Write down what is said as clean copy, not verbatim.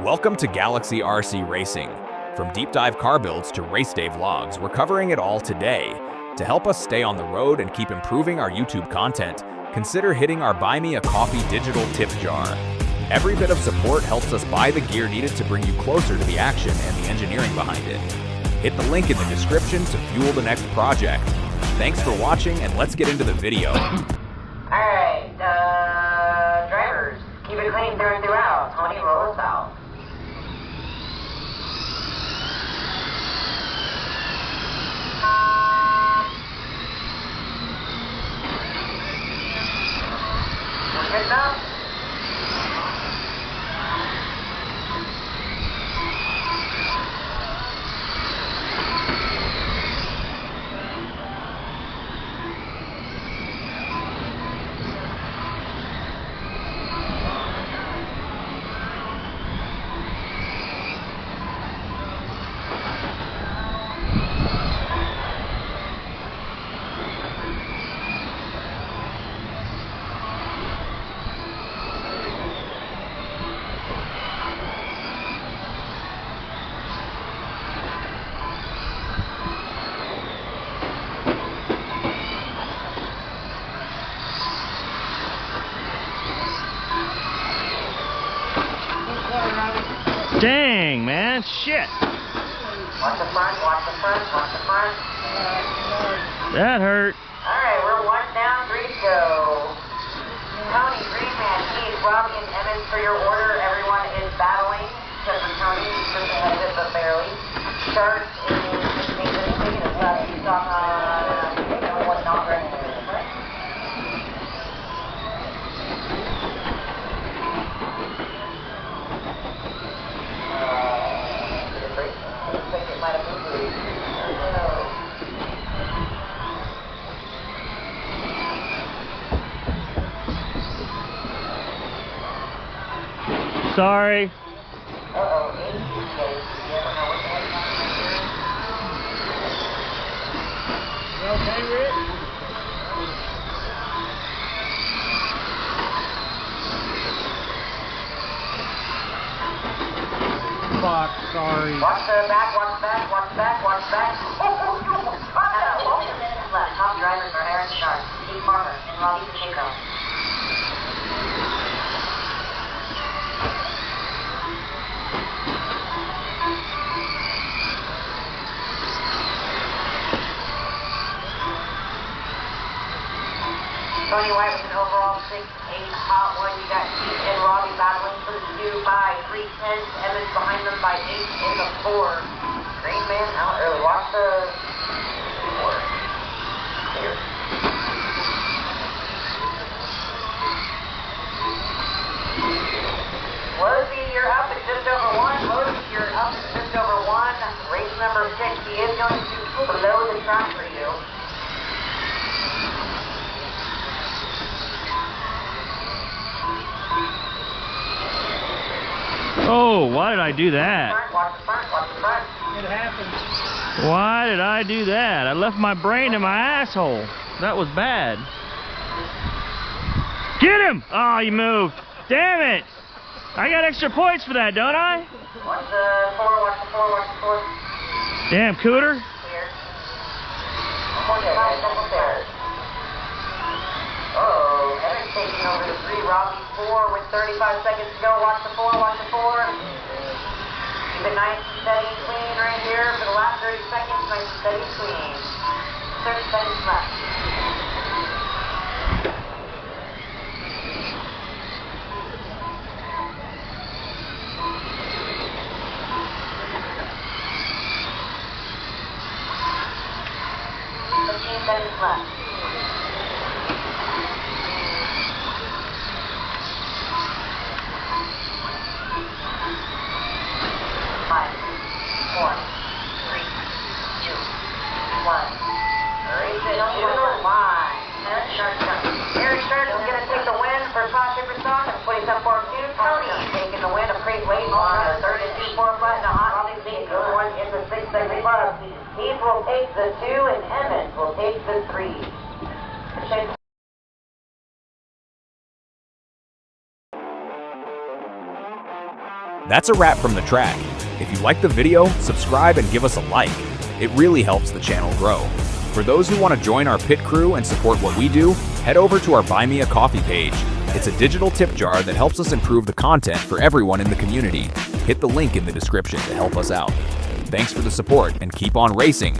Welcome to Galaxy RC Racing. From deep dive car builds to race day vlogs, we're covering it all today. To help us stay on the road and keep improving our YouTube content, consider hitting our Buy Me a Coffee digital tip jar. Every bit of support helps us buy the gear needed to bring you closer to the action and the engineering behind it. Hit the link in the description to fuel the next project. Thanks for watching, and let's get into the video. Alright, drivers, keep it clean through and throughout. Tony, roll us out. Good enough? Dang, man, shit. Watch the front, watch the front, watch the front. That hurt. Alright, we're 1 down, 3 to go. Tony, Green Man, Keith, Robbie, and Emmons for your order. Everyone is battling, except for Tony, he's just ahead of it, but barely. Start is 16 anything, and it's last few stock on, the only one not running. Sorry. Uh-oh, you ever know what the heck happened You okay, Rick? Fuck, sorry. Watch the back, watch the back, watch the back, watch the back. Only a minute left. Top drivers are Aaron Sharp, Steve Farmer, and Robbie Pacheco. Tony White with an overall 6-8 hot one. You got Keith and Robbie battling for the 2 by 3/10. Evans behind them by 8 in the 4. Green Man out early. Watch the 4. Here. Losey, you're up at just over 1. Losey, you're up at just over 1. Race number 6. He is going to blow the track for you. Oh, why did I do that? Watch the front, watch the front. It happened. Why did I do that? I left my brain in my asshole. That was bad. Get him! Oh, you moved. Damn it! I got extra points for that, don't I? Watch the 4, watch the 4, watch the 4. Damn, Cooter. Here. Almost there. Uh-oh, Evans taking over the 3, Robbie 4 with 35 seconds to go. Watch the 4, watch the 4. Keep it nice and steady and clean right here for the last 30 seconds. Nice and steady and clean. 30 seconds left. Seconds left. Aaron Sharp is going to take the win for Top Superstock and 47.42. Tony taking the win of Crate Late on the 32.4 flat and a hot Ollie League. Good one in the 670 club. Heath will take the 2 and Emmons will take the 3. That's a wrap from the track. If you like the video, subscribe and give us a like. It really helps the channel grow. For those who want to join our pit crew and support what we do, head over to our Buy Me a Coffee page. It's a digital tip jar that helps us improve the content for everyone in the community. Hit the link in the description to help us out. Thanks for the support and keep on racing.